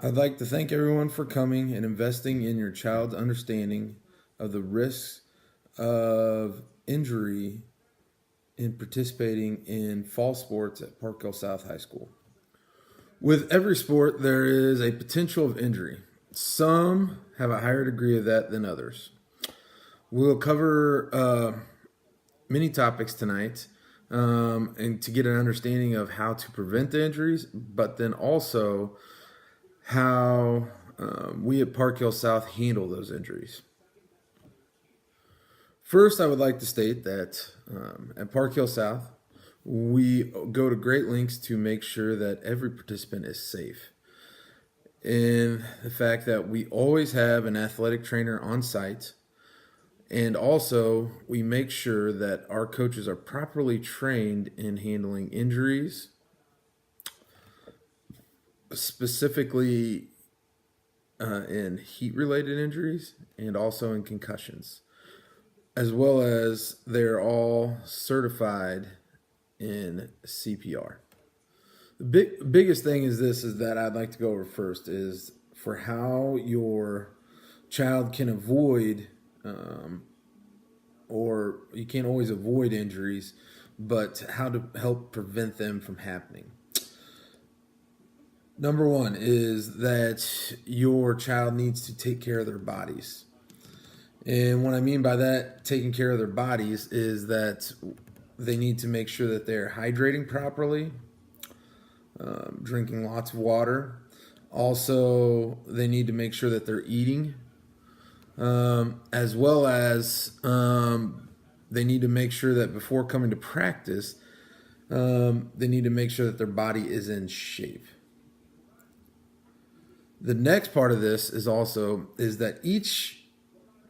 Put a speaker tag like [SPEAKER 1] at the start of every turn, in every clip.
[SPEAKER 1] I'd like to thank everyone for coming and investing in your child's understanding of the risks of injury in participating in fall sports at Park Hill South High School. With every sport, there is a potential of injury. Some have a higher degree of that than others. We'll cover many topics tonight and to get an understanding of how to prevent the injuries, but then also how we at Park Hill South handle those injuries. First, I would like to state that at Park Hill South, we go to great lengths to make sure that every participant is safe. In the fact that we always have an athletic trainer on site, and also we make sure that our coaches are properly trained in handling injuries, specifically in heat related injuries and also in concussions, as well as they're all certified in CPR. The biggest thing is that I'd like to go over first is for how your child can avoid, or you can't always avoid injuries, but how to help prevent them from happening. Number one is that your child needs to take care of their bodies. And what I mean by that, taking care of their bodies, is that they need to make sure that they're hydrating properly, drinking lots of water. Also, they need to make sure that they're eating, as well as they need to make sure that before coming to practice, they need to make sure that their body is in shape. The next part of this is that each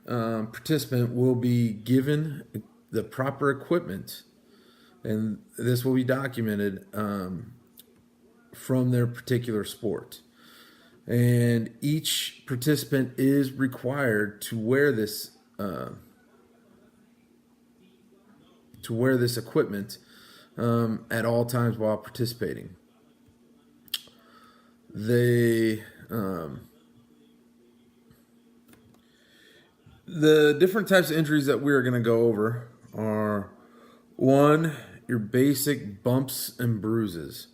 [SPEAKER 1] participant will be given the proper equipment, and this will be documented from their particular sport. And each participant is required to wear this equipment at all times while participating. The different types of injuries that we're going to go over are: one, your basic bumps and bruises.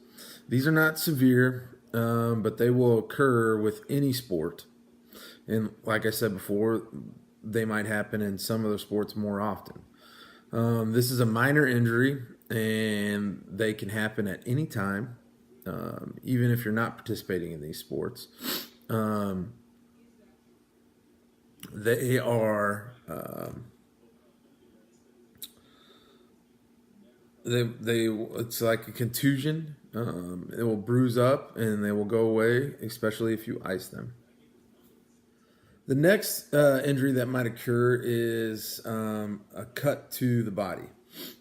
[SPEAKER 1] These are not severe, but they will occur with any sport. And like I said before, they might happen in some other sports more often. This is a minor injury, and they can happen at any time, even if you're not participating in these sports. They are it's like a contusion. It will bruise up and they will go away, especially if you ice them. The next injury that might occur is a cut to the body.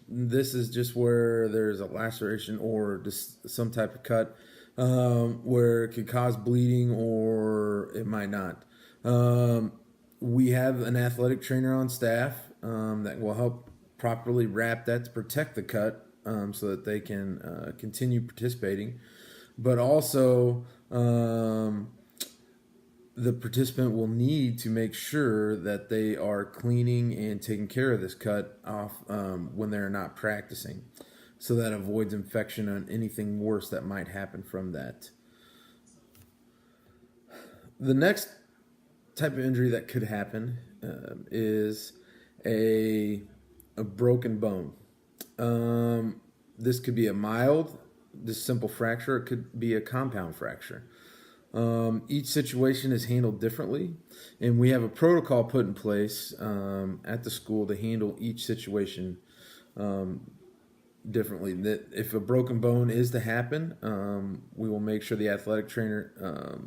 [SPEAKER 1] This is just where there's a laceration or just some type of cut, where it could cause bleeding or it might not. We have an athletic trainer on staff that will help properly wrap that to protect the cut, so that they can continue participating. But also, the participant will need to make sure that they are cleaning and taking care of this cut off when they're not practicing, so that avoids infection and anything worse that might happen from that. The next type of injury that could happen is a broken bone. This could be a mild, just simple fracture. It could be a compound fracture. Each situation is handled differently, and we have a protocol put in place at the school to handle each situation differently. That if a broken bone is to happen, we will make sure the athletic trainer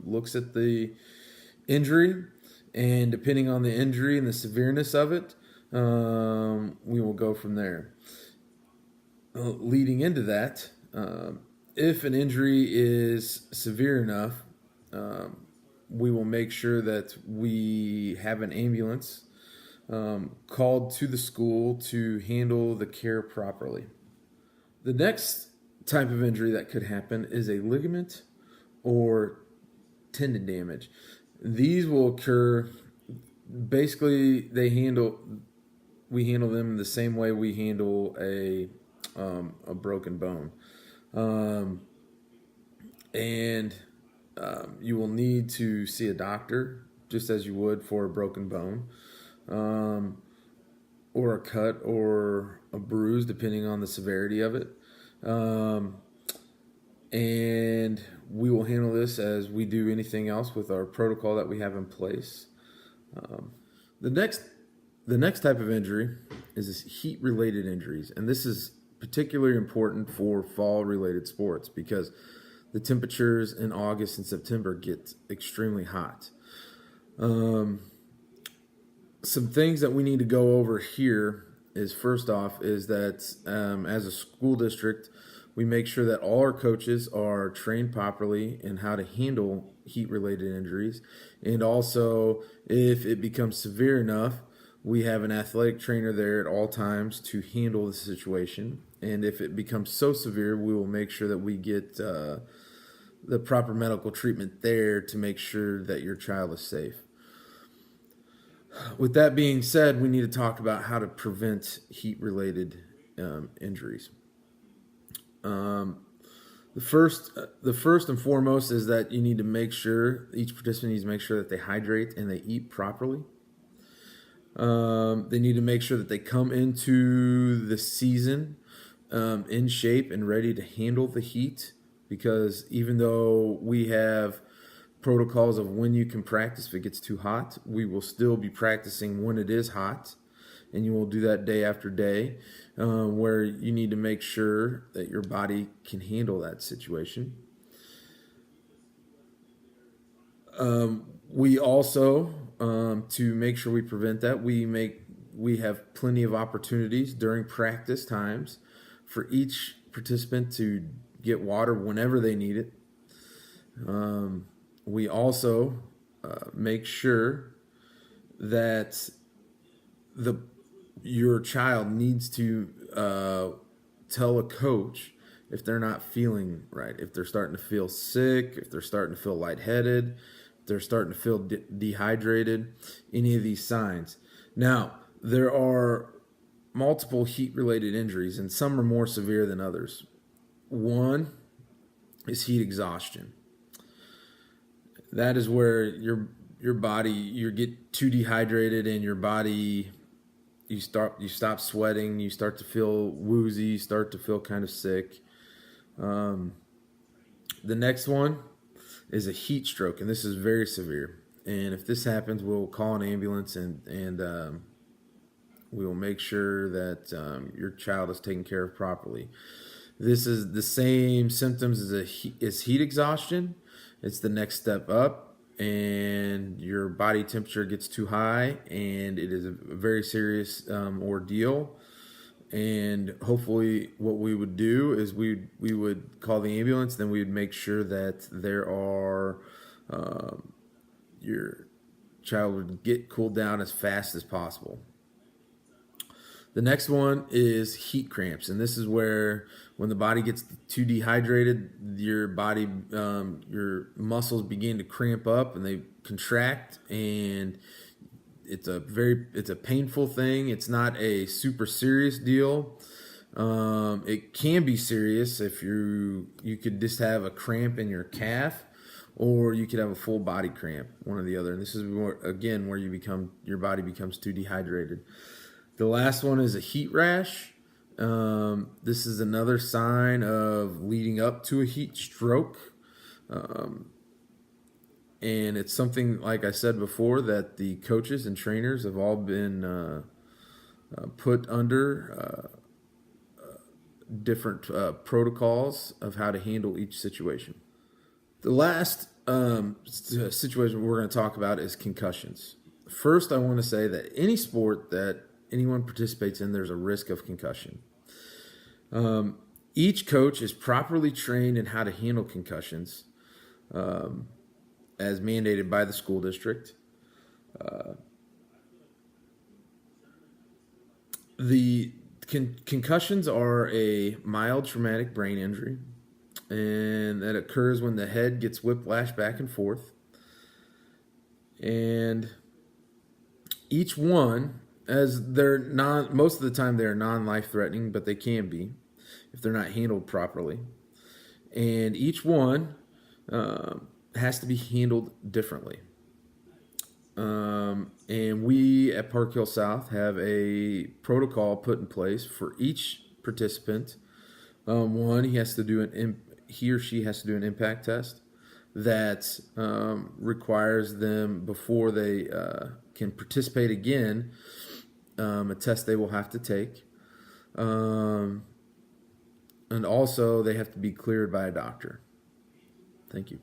[SPEAKER 1] looks at the injury, and depending on the injury and the severeness of it, we will go from there. Leading into that, if an injury is severe enough, we will make sure that we have an ambulance called to the school to handle the care properly. The next type of injury that could happen is a ligament or tendon damage. These will occur. Basically, we handle them the same way we handle a broken bone, and you will need to see a doctor just as you would for a broken bone, or a cut or a bruise, depending on the severity of it. And we will handle this as we do anything else with our protocol that we have in place. The next type of injury is heat-related injuries, and this is particularly important for fall-related sports because the temperatures in August and September get extremely hot. Some things that we need to go over here is, first off, is that as a school district, we make sure that all our coaches are trained properly in how to handle heat-related injuries. And also, if it becomes severe enough, we have an athletic trainer there at all times to handle the situation. And if it becomes so severe, we will make sure that we get the proper medical treatment there to make sure that your child is safe. With that being said, we need to talk about how to prevent heat-related injuries. The first and foremost is that you need to make sure, each participant needs to make sure that they hydrate and they eat properly. They need to make sure that they come into the season in shape and ready to handle the heat, because even though we have protocols of when you can practice if it gets too hot, we will still be practicing when it is hot, and you will do that day after day, where you need to make sure that your body can handle that situation. We also, to make sure we prevent that, we have plenty of opportunities during practice times for each participant to get water whenever they need it. We also make sure that your child needs to tell a coach if they're not feeling right, if they're starting to feel sick, if they're starting to feel lightheaded, if they're starting to feel dehydrated, any of these signs. Now, there are multiple heat-related injuries, and some are more severe than others. One is heat exhaustion. That is where your body, you get too dehydrated and your body, you stop sweating, you start to feel woozy, you start to feel kind of sick. The next one is a heat stroke, and this is very severe. And if this happens, we'll call an ambulance and we will make sure that your child is taken care of properly. This is the same symptoms as heat exhaustion. It's the next step up, and your body temperature gets too high, and it is a very serious ordeal. And hopefully what we would do is we would call the ambulance, then we would make sure that your child would get cooled down as fast as possible. The next one is heat cramps, and this is where when the body gets too dehydrated, your muscles begin to cramp up and they contract, and it's a painful thing. It's not a super serious deal. It can be serious if you could just have a cramp in your calf, or you could have a full body cramp, one or the other. And this is where your body becomes too dehydrated. The last one is a heat rash. This is another sign of leading up to a heat stroke. And it's something, like I said before, that the coaches and trainers have all been put under different protocols of how to handle each situation. The last situation we're going to talk about is concussions. First, I want to say that any sport that anyone participates in, there's a risk of concussion. Each coach is properly trained in how to handle concussions, as mandated by the school district. The concussions are a mild traumatic brain injury, and that occurs when the head gets whiplashed back and forth. And each one, as they're non, most of the time they're non-life threatening, but they can be if they're not handled properly. And each one has to be handled differently. And we at Park Hill South have a protocol put in place for each participant. One, he or she has to do an impact test that requires them, before they can participate again, a test they will have to take. And also, they have to be cleared by a doctor. Thank you.